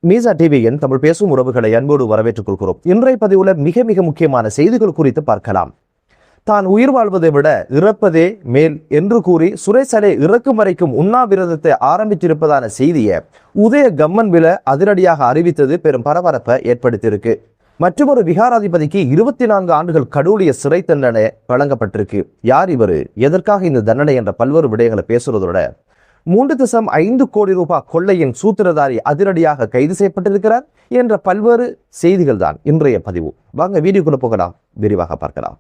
மீசா டிவியின் தமிழ் பேசும் உறவுகளை அன்போடு வரவேற்றுக் கொள்கிறோம். இன்றைய பதிவுல மிக மிக முக்கியமான செய்திகள் குறித்து பார்க்கலாம். தான் உயிர் வாழ்வதை விட இறப்பதே மேல் என்று கூறி சுரேசலை இறக்கும் வரைக்கும் உண்ணாவிரதத்தை ஆரம்பித்திருப்பதான செய்தியை உதய கம்மன்பில அதிரடியாக அறிவித்தது பெரும் பரபரப்பை ஏற்படுத்தியிருக்கு. மற்றொரு விகாராதிபதிக்கு 24 ஆண்டுகள் கடூழிய சிறை தண்டனை வழங்கப்பட்டிருக்கு. யார் இவர், எதற்காக இந்த தண்டனை என்ற பல்வேறு விடயங்களை பேசுறதோட 3.5 கோடி ரூபாய் கொள்ளையின் சூத்திரதாரி அதிரடியாக கைது செய்யப்பட்டிருக்கிறார் என்ற பல்வேறு செய்திகள் தான் இன்றைய பதிவு. வாங்க வீடியோக்குள்ள போகலாம், விரிவாக பார்க்கலாம்.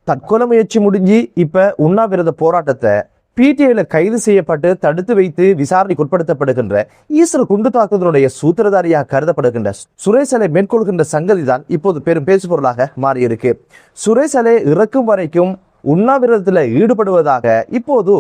தற்கொலை முயற்சி முடிஞ்சு இப்ப உண்ணாவிரத போராட்டத்தை பிடிஐல கைது செய்யப்பட்டு தடுத்து வைத்து விசாரணைக்கு உட்படுத்தப்படுகின்ற ஈஸ்வர குண்டு தாக்குதலுடைய சூத்திரதாரியாக கருதப்படுகின்ற சுரேசலை மேற்கொள்கின்ற சங்கதி தான் இப்போது பெரும் பேசுபொருளாக மாறியிருக்கு. சுரேசலை இறக்கும் வரைக்கும் உண்ணாவிரதத்தில் ஈடுபடுவதாக இப்போது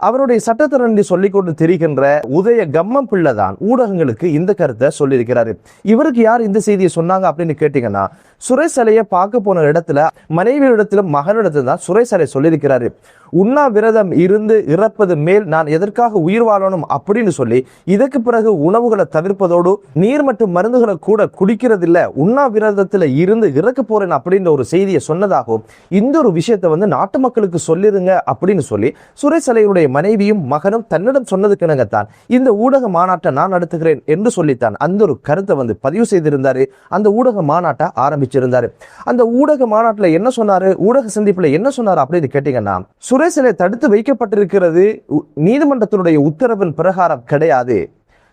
அவருடைய சட்டத்திறனை சொல்லிக் கொண்டு தெரிகின்ற உதய கம்மம் பிள்ளை தான் ஊடகங்களுக்கு இந்த கருத்தை சொல்லியிருக்கிறாரு. இவருக்கு யார் இந்த செய்தியை சொன்னாங்க அப்படின்னு கேட்டீங்கன்னா, சுரேசலையை பார்க்க போன இடத்துல மனைவியிடத்திலும் மகனிடத்துல தான் சுரேசலை சொல்லியிருக்கிறாரு. உண்ணாவிரதம் இருந்து இறப்பது மேல் நான் எதற்காக உயிர் வாழணும் அப்படின்னு சொல்லி இதற்கு பிறகு உணவுகளை தவிர்ப்பதோடு நீர் மற்றும் மருந்துகளை கூட குடிக்கிறதில்ல, உண்ணாவிரதத்துல இருந்து இறக்க போறேன் அப்படின்ற ஒரு செய்தியை சொன்னதாகவும் இந்த ஒரு விஷயத்தை நாட்டு மக்களுக்கு சொல்லிருங்க அப்படின்னு சொல்லி சுரேசலையுடைய மனைவியும் மகனும் தன்னிடம் சொன்னதுக்கு இணங்கத்தான் இந்த ஊடக மாநாட்டை நான் நடத்துகிறேன் என்று சொல்லித்தான் அந்த ஒரு கருத்தை பதிவு செய்திருந்தாரு. அந்த ஊடக மாநாட்டை ஆரம்பிச்சிருந்தாரு. அந்த ஊடக மாநாட்டில் என்ன சொன்னாரு, ஊடக சந்திப்புல என்ன சொன்னாரு அப்படின்னு கேட்டீங்கன்னா, சுரேசலை தடுத்து வைக்கப்பட்டிருக்கிறது நீதிமன்றத்தினுடைய உத்தரவின் பிரகாரம் கிடையாது.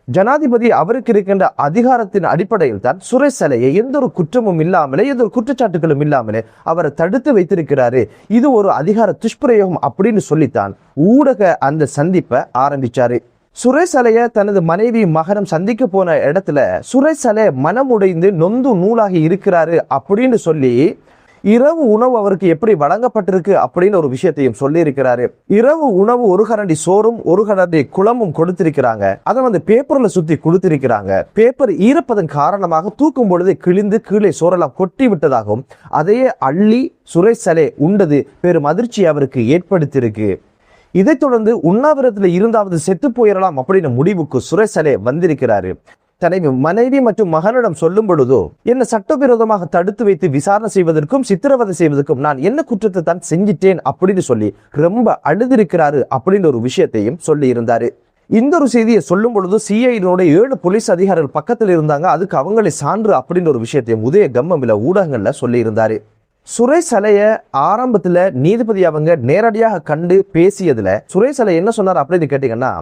ஜனாதிபதி அவருக்கு இருக்கின்ற அதிகாரத்தின் அடிப்படையில் தான் சுரேசலையை எந்த ஒரு குற்றமும் இல்லாமலே எந்த ஒரு குற்றச்சாட்டுகளும் இல்லாமலே அவரை தடுத்து வைத்திருக்கிறாரு. இது ஒரு அதிகார துஷ்பிரயோகம் அப்படின்னு சொல்லித்தான் ஊடக அந்த சந்திப்பை ஆரம்பிச்சாரு. சுரேசலையை தனது மனைவி மகனும் சந்திக்க போன இடத்துல சுரேசலை மனமுடைந்து நொந்து நூலாகி இருக்கிறாரு அப்படின்னு சொல்லி இரவு உணவு அவருக்கு எப்படி வழங்கப்பட்டிருக்கு அப்படின்னு ஒரு விஷயத்தையும் சொல்லி இருக்கிறாரு. இரவு உணவு ஒரு கரண்டி சோறும் ஒரு கரண்டி குளமும் கொடுத்திருக்கிறாங்க. அதை பேப்பர்ல சுத்தி கொடுத்திருக்கிறாங்க. பேப்பர் ஈரப்பதன் காரணமாக தூக்கும் பொழுது கிழிந்து கீழே சோறெல்லாம் கொட்டி விட்டதாகவும் அதையே அள்ளி சுரேசலை உண்டது பெரும் அதிர்ச்சி அவருக்கு ஏற்படுத்தியிருக்கு. இதைத் தொடர்ந்து உண்ணாவிரதத்தில் இருந்தாவது செத்து போயிடலாம் அப்படின்னு முடிவுக்கு சுரேசலை வந்திருக்கிறாரு. தனது மனைவி மற்றும் மகனிடம் சொல்லும் பொழுதோ, என்ன சட்டவிரோதமாக தடுத்து வைத்து விசாரணை செய்வதற்கும் சித்திரவதை செய்வதற்கும் நான் என்ன குற்றத்தை தான் செஞ்சிட்டேன் அப்படின்னு சொல்லி ரொம்ப அழுதிருக்கிறாரு அப்படின்னு ஒரு விஷயத்தையும் சொல்லி இருந்தாரு. இந்த ஒரு செய்தியை சொல்லும் பொழுது சிஐடியோட 7 போலீஸ் அதிகாரிகள் பக்கத்தில் இருந்தாங்க. அதுக்கு அவங்களே சான்று அப்படின்னு ஒரு விஷயத்தையும் உதய கம்மம்ல ஊடகங்கள்ல சொல்லி இருந்தாரு. சுரேசலைய ஆரம்பத்துல நீதிபதி அவங்க நேரடியாக கண்டு பேசியதுல சுரேசலை என்ன சொன்னார் அப்படின்னு கேட்டீங்கன்னா,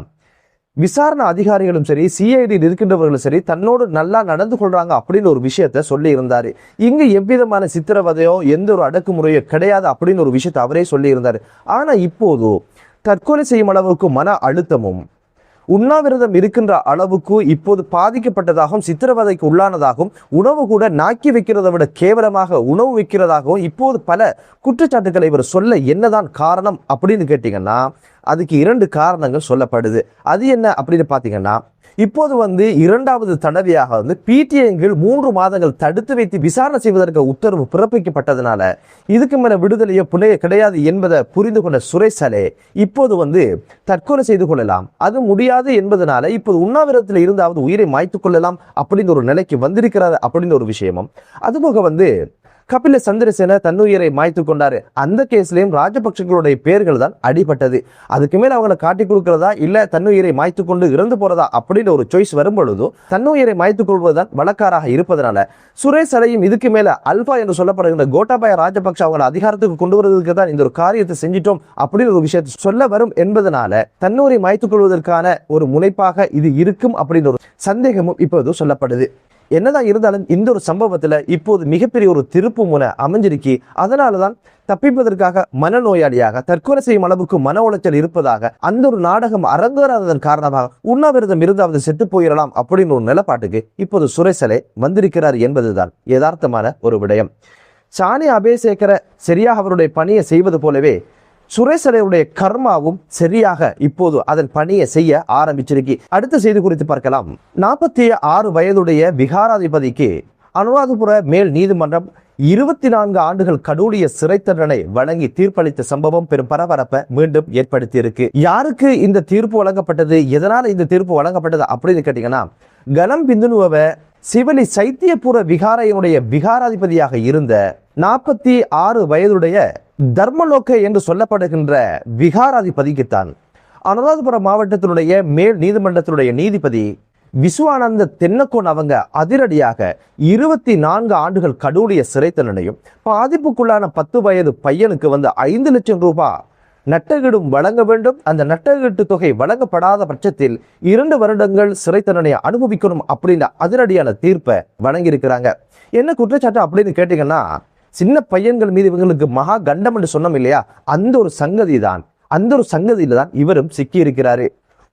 விசாரணை அதிகாரிகளும் சரி சிஐடியில் இருக்கின்றவர்களும் சரி தன்னோடு நல்லா நடந்து கொள்றாங்க அப்படின்னு ஒரு விஷயத்த சொல்லி இருந்தாரு. இங்கு எவ்விதமான சித்திரவதையோ எந்த ஒரு அடக்குமுறையோ கிடையாது அப்படின்னு ஒரு விஷயத்தை அவரே சொல்லி இருந்தாரு. ஆனா இப்போது தற்கொலை செய்யும் அளவுக்கு மன அழுத்தமும் உண்ணாவிரதம் இருக்கின்ற அளவுக்கு இப்போது பாதிக்கப்பட்டதாகவும் சித்திரவதைக்கு உள்ளானதாகவும் உணவு கூட நாக்கி வைக்கிறதை விட கேவலமாக உணவு வைக்கிறதாகவும் இப்போது பல குற்றச்சாட்டுகளை இவர் சொல்ல என்னதான் காரணம் அப்படின்னு கேட்டீங்கன்னா, அதுக்கு 2 காரணங்கள் சொல்லப்படுது. அது என்ன அப்படின்னு பாத்தீங்கன்னா, இப்போது இரண்டாவது தடவையாக பிடிஐ 3 மாதங்கள் தடுத்து வைத்து விசாரணை செய்வதற்கு உத்தரவு பிறப்பிக்கப்பட்டதுனால இதுக்கு மேல விடுதலையோ புனைய கிடையாது என்பதை புரிந்து கொண்ட சுரேசலை இப்போது தற்கொலை செய்து கொள்ளலாம், அது முடியாது என்பதனால இப்போது உண்ணாவிரதத்தில் இருந்தாவது உயிரை மாய்த்து கொள்ளலாம் அப்படின்னு ஒரு நிலைக்கு வந்திருக்கிறார் அப்படின்னு ஒரு விஷயமும், அதுபோக கபில சந்திரசேன தன்னுயிரை மாய்த்து கொண்டாரு. அந்த கேஸ்லயும் ராஜபக்சங்களுடைய பெயர்கள் தான் அடிபட்டது. அதுக்கு மேல அவங்களை காட்டி கொடுக்கிறதா இல்ல தன்னுயிரை மாய்த்து கொண்டு இறந்து போறதா அப்படின்னு ஒரு சாய்ஸ் வரும் பொழுதோ தன்னுயிரை மாய்த்து கொள்வதுதான் வழக்காராக இருப்பதனால சுரேசலையும் இதுக்கு மேல அல்பா என்று சொல்லப்படுகின்ற கோட்டாபாய ராஜபக்ஷ அவங்களை அதிகாரத்துக்கு கொண்டு வருவதற்கு தான் இந்த ஒரு காரியத்தை செஞ்சிட்டோம் அப்படின்னு ஒரு விஷயத்தை சொல்ல வரும் என்பதனால தன்னுயிரை மாய்த்துக் கொள்வதற்கான ஒரு முனைப்பாக இது இருக்கும் அப்படின்னு ஒரு சந்தேகமும் இப்போது சொல்லப்படுது. என்னதான் இருந்தாலும் இந்த ஒரு சம்பவத்துல இப்போது மிகப்பெரிய ஒரு திருப்பு முனை அமைஞ்சிருக்கு. அதனாலதான் தப்பிப்பதற்காக மனநோயாளியாக தற்கொலை செய்யும் அளவுக்கு மன உளைச்சல் இருப்பதாக அந்த ஒரு நாடகம் அரங்கேறாததன் காரணமாக உண்ணாவிரதம் இருந்தாவது செத்து போயிடலாம் அப்படின்னு ஒரு நிலப்பாட்டுக்கு இப்போது சுரேசலை வந்திருக்கிறார் என்பதுதான் யதார்த்தமான ஒரு விடயம். சாணி அபேசேகர சரியாக அவருடைய பணியை செய்வது போலவே சுரேசலையுடைய கர்மாவும் சரியாக இப்போது அதன் பணியை செய்ய ஆரம்பிச்சிருக்கு. அடுத்த செய்தி குறித்து பார்க்கலாம். 46 வயதுடைய விகாராதிபதிக்கு அனுராதபுர மேல் நீதிமன்றம் 24 ஆண்டுகள் கடூழிய சிறை தண்டனை வழங்கி தீர்ப்பளித்த சம்பவம் பெரும் பரபரப்பை மீண்டும் ஏற்படுத்தி இருக்கு. யாருக்கு இந்த தீர்ப்பு வழங்கப்பட்டது, எதனால இந்த தீர்ப்பு வழங்கப்பட்டது அப்படின்னு கேட்டீங்கன்னா, கனம் பிந்துனுவ சிவலி சைத்தியபுர விகாரையினுடைய விகாராதிபதியாக இருந்த 46 வயதுடைய தர்மலோக என்று சொல்லப்படுகின்ற விகாராதிபதிக்குத்தான் அனுராதபுரம் மாவட்டத்தினுடைய மேல் நீதிமன்றத்தினுடைய நீதிபதி விஸ்வானந்த தென்னக்கோன் அவங்க அதிரடியாக 24 ஆண்டுகள் கடூழிய சிறை தண்டனையும் பாதிப்புக்குள்ளான 10 வயது பையனுக்கு 5 லட்சம் ரூபாய் நட்டகீடும் வழங்க வேண்டும். அந்த நட்டகீட்டு தொகை வழங்கப்படாத பட்சத்தில் 2 வருடங்கள் சிறை தண்டனையை அனுபவிக்கணும் அப்படின்ற அதிரடியான தீர்ப்பை வழங்கியிருக்கிறாங்க. என்ன குற்றச்சாட்டு அப்படின்னு கேட்டீங்கன்னா, சின்ன பையன்கள் மீது இவங்களுக்கு மகா கண்டம் என்று சொன்னோம் இல்லையா, அந்த ஒரு சங்கதியில தான் இவரும் சிக்கி இருக்கிறாரு.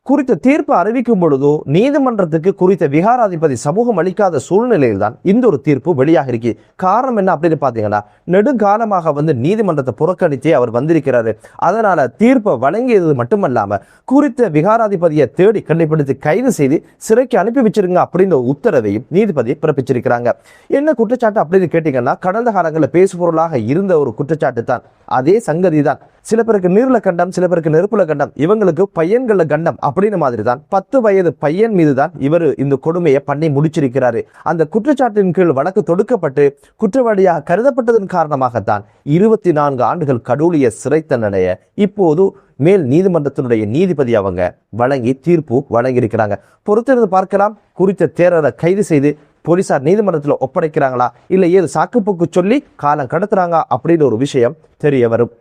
குறித்த தீர்ப்பு அறிவிக்கும் பொழுதோ நீதிமன்றத்துக்கு குறித்த விகாராதிபதி சமூகம் அளிக்காத சூழ்நிலையில் தான் இந்த ஒரு தீர்ப்பு வெளியாக இருக்கு. காரணம் என்ன அப்படின்னு பாத்தீங்கன்னா, நெடுங்காலமாக நீதிமன்றத்தை புறக்கணித்தே அவர் வந்திருக்கிறாரு. அதனால தீர்ப்பை வழங்கியது மட்டுமல்லாம குறித்த விகாராதிபதியை தேடி கண்டுபிடித்து கைது செய்து சிறைக்கு அனுப்பி வச்சிருங்க அப்படின்ற உத்தரவையும் நீதிபதி பிறப்பிச்சிருக்கிறாங்க. என்ன குற்றச்சாட்டு அப்படின்னு கேட்டீங்கன்னா, கடந்த காலங்களில் பேசுபொருளாக இருந்த ஒரு குற்றச்சாட்டு தான். அதே சங்கதி தான். சில பேருக்கு நீர்ல கண்டம், சில பேருக்கு நெருப்புல கண்டம், இவங்களுக்கு பையன்கள கண்டம் அப்படின்னு மாதிரி தான் 10 வயது பையன் மீது தான் இவர் இந்த கொடுமையை பண்ணி முடிச்சிருக்கிறாரு. அந்த குற்றச்சாட்டின் கீழ் வழக்கு தொடுக்கப்பட்டு குற்றவாளியாக கருதப்பட்டதன் காரணமாகத்தான் 24 ஆண்டுகள் கடூழிய சிறை தண்டனையை இப்போது மேல் நீதிமன்றத்தினுடைய நீதிபதி அவங்க வழங்கி தீர்ப்பு வழங்கியிருக்கிறாங்க. பொறுத்திருந்து பார்க்கலாம், குறித்த தேரரை கைது செய்து போலீசார் நீதிமன்றத்தில் ஒப்படைக்கிறாங்களா, இல்லை ஏது சாக்குப்போக்கு சொல்லி காலம் கடத்துறாங்க அப்படின்னு ஒரு விஷயம் தெரிய வரும்.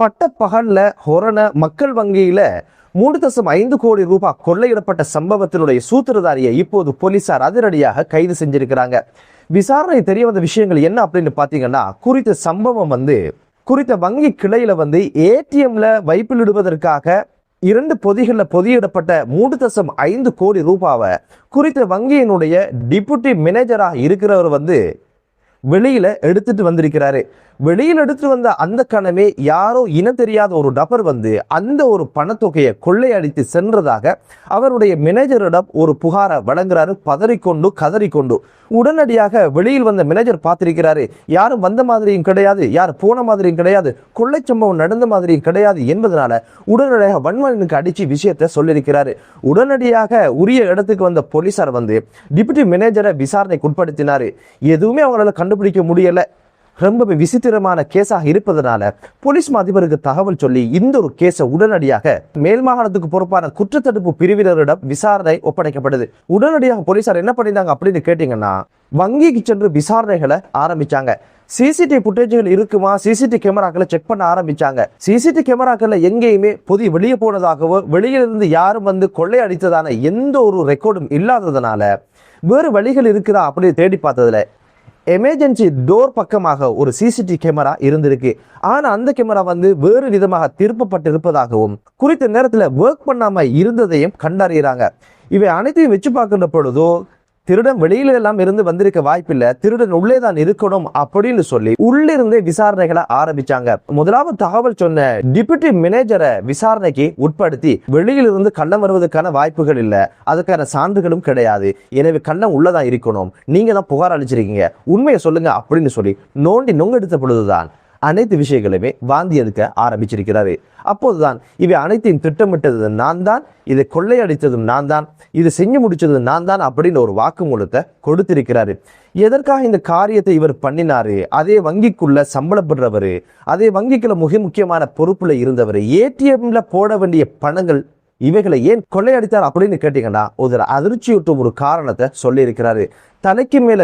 பட்டப்பகல்ல ஹொரண மக்கள் வங்கியில 3.5 கோடி ரூபாய் கொள்ளையிடப்பட்ட சம்பவத்தினுடைய சூத்திரதாரியை இப்போது போலீசார் அதிரடியாக கைது செஞ்சிருக்கிறாங்க. விசாரணை தெரிய வந்த விஷயங்கள் என்ன அப்படின்னு பாத்தீங்கன்னா, குறித்த சம்பவம் குறித்த வங்கி கிளையில ஏடிஎம்ல வைப்பிலிடுவதற்காக 2 பொதிகளில் பொதியிடப்பட்ட 3.5 கோடி ரூபாவை குறித்த வங்கியினுடைய டிப்யூட்டி மேனேஜராக இருக்கிறவர் வெளியில எடுத்துட்டு வந்திருக்கிறாரு. வெளியில் எடுத்துட்டு வந்த அந்த கணமே யாரோ இனம் தெரியாத ஒரு நபர் அந்த ஒரு பணத்தொகையை கொள்ளையடித்து சென்றதாக அவருடைய மேனேஜரிடம் ஒரு புகாரை வழங்குறாரு. பதறிக்கொண்டு கதறிக்கொண்டு உடனடியாக வெளியில் வந்த மேனேஜர் பார்த்திருக்கிறாரு. யாரும் வந்த மாதிரியும் கிடையாது, யார் போன மாதிரியும் கிடையாது, கொள்ளை சம்பவம் நடந்த மாதிரியும் கிடையாது என்பதனால உடனடியாக வன்மனுக்கு அடிச்சு விஷயத்தை சொல்லியிருக்கிறாரு. உடனடியாக உரிய இடத்துக்கு வந்த போலீசார் டிப்யூட்டி மேனேஜரை விசாரணைக்கு உட்படுத்தினாரு. எதுவுமே அவங்களால கண்டுபிடிக்க முடியல. ரொம்ப விசித்திரமான கேஸாக இருப்பதனால போலீஸ் அதிபருக்கு தகவல் சொல்லி இந்த ஒரு கேஸை உடனடியாக மேல் மாகாணத்துக்கு பொறுப்பான குற்றத்தடுப்பு பிரிவினரிடம் விசாரணை ஒப்படைக்கப்படுது. உடனடியாக போலீசார் என்ன பண்ணிட்டாங்க அப்படின்னு கேட்டீங்கன்னா, வங்கிக்கு சென்று விசாரணைகளை ஆரம்பிச்சாங்க. சிசிடிவி புட்டேஜ்கள் இருக்குமா, சிசிடிவி கேமராக்களை செக் பண்ண ஆரம்பிச்சாங்க. சிசிடிவி கேமராக்கள் எங்கேயுமே பொதி வெளியே போனதாகவோ வெளியிலிருந்து யாரும் கொள்ளை அடித்ததான எந்த ஒரு ரெக்கார்டும் இல்லாததுனால வேறு வழிகள் இருக்குதா அப்படின்னு தேடி பார்த்ததுல எமர்ஜென்சி டோர் பக்கமாக ஒரு சிசிடிவி கேமரா இருந்திருக்கு. ஆனா அந்த கேமரா வேறு விதமாக திருப்பப்பட்டிருப்பதாகவும் குறித்த நேரத்தில் ஒர்க் பண்ணாம இருந்ததையும் கண்டறிகிறாங்க. இவை அனைத்தையும் வச்சு பார்க்கின்ற பொழுதோ திருடன் வெளியில எல்லாம் இருந்து வந்திருக்க வாய்ப்பில்லை, திருடன் உள்ளே தான் இருக்கணும் அப்படின்னு சொல்லி உள்ளிருந்தே விசாரணைகளை ஆரம்பிச்சாங்க. முதலாவது தகவல் சொன்ன டிப்யூட்டி மேனேஜரை விசாரணைக்கு உட்படுத்தி வெளியிலிருந்து கள்ளம் வருவதற்கான வாய்ப்புகள் இல்லை, அதுக்கான சான்றுகளும் கிடையாது, எனவே கள்ளம் உள்ளதான் இருக்கணும், நீங்க தான் புகார் அளிச்சிருக்கீங்க, உண்மையை சொல்லுங்க அப்படின்னு சொல்லி நோண்டி நொங்கெடுத்த பொழுதுதான் அனைத்து விஷயங்களுமே வாந்தி எடுக்க ஆரம்பிச்சிருக்கிறாரு. அப்போதுதான் இவை அனைத்தையும் திட்டமிட்டது நான் தான், இதை கொள்ளையடித்ததும் நான் தான், இதை செஞ்சு முடிச்சது நான் தான் அப்படின்னு ஒரு வாக்குமூலத்தை கொடுத்திருக்கிறாரு. எதற்காக இந்த காரியத்தை இவர் பண்ணினாரு, அதே வங்கிக்குள்ள சம்பளப்படுறவர், அதே வங்கிக்குள்ள முக்கியமான பொறுப்புல இருந்தவர், ஏடிஎம்ல போட வேண்டிய பணங்கள் இவைகளை ஏன் கொள்ளையடித்தார் அப்படின்னு கேட்டீங்கன்னா ஒரு அதிர்ச்சியூட்டும் ஒரு காரணத்தை சொல்லி இருக்கிறாரு. தலைக்கு மேல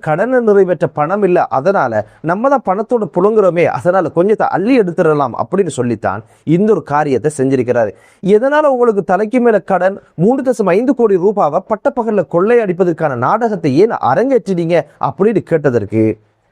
கடனை நிறைவேற்ற பணம் இல்லை, அதனால நம்ம தான் பணத்தோட புழுங்குறோமே, அதனால கொஞ்சத்தை அள்ளி எடுத்துடலாம் அப்படின்னு சொல்லித்தான் இந்த ஒரு காரியத்தை செஞ்சிருக்கிறாரு. எதனால உங்களுக்கு தலைக்கு மேல கடன் 3.5 கோடி ரூபாவை பட்டப்பகல்ல கொள்ளையடிப்பதற்கான நாடகத்தை ஏன் அரங்கேற்றினீங்க அப்படின்னு கேட்டதற்கு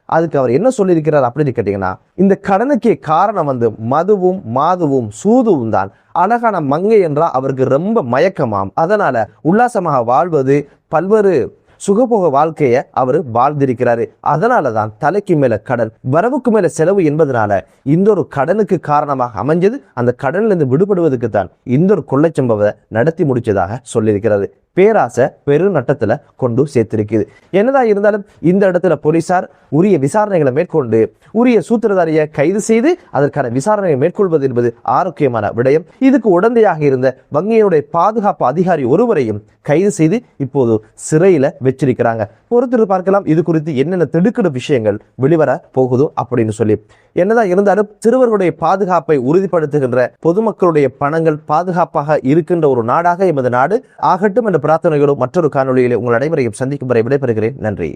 அதுக்கு அவர் என்ன சொல்லியிருக்கிறார் அப்படின்னு கேட்டீங்கன்னா, இந்த கடனுக்கே காரணம் மதுவும் மாதுவும் சூதுவும் தான். அழகான மங்கை என்றால் அவருக்கு ரொம்ப மயக்கமாம், அதனால உல்லாசமாக வாழ்வது பல்வேறு சுகபோக வாழ்க்கையை அவர் வாழ்ந்திருக்கிறாரு. அதனாலதான் தலைக்கு மேல கடன், வரவுக்கு மேல செலவு என்பதனால இந்த ஒரு கடனுக்கு காரணமாக அமைஞ்சது. அந்த கடன்ல இருந்து விடுபடுவதற்கு தான் இந்த ஒரு கொள்ளை சம்பவத்தை நடத்தி முடிச்சதாக சொல்லியிருக்கிறது. பேராசை பெரு நட்டத்துல கொண்டு சேர்த்திருக்குது. என்னதான் இருந்தாலும் இந்த இடத்துல போலீசார் உரிய விசாரணைகளை மேற்கொண்டு உரிய சூத்திரதாரியை கைது செய்து அதற்கான விசாரணையை மேற்கொள்வது என்பது ஆரோக்கியமான விடயம். இதுக்கு உடந்தையாக இருந்த வங்கியினுடைய பாதுகாப்பு அதிகாரி ஒருவரையும் கைது செய்து இப்போது சிறையில வச்சிருக்கிறாங்க. பொறுத்திருந்து பார்க்கலாம் இது குறித்து என்னென்ன திடுக்கிடு விஷயங்கள் வெளிவர போகுதோ அப்படின்னு சொல்லி. என்னதான் இருந்தாலும் சிறுவர்களுடைய பாதுகாப்பை உறுதிப்படுத்துகின்ற பொதுமக்களுடைய பணங்கள் பாதுகாப்பாக இருக்கின்ற ஒரு நாடாக எமது நாடு ஆகட்டும் என்ற பிரார்த்தனையோடு மற்றொரு காணொலியிலே உங்கள் அனைவரையும் சந்திக்கும் வரை விடைபெறுகிறேன். நன்றி.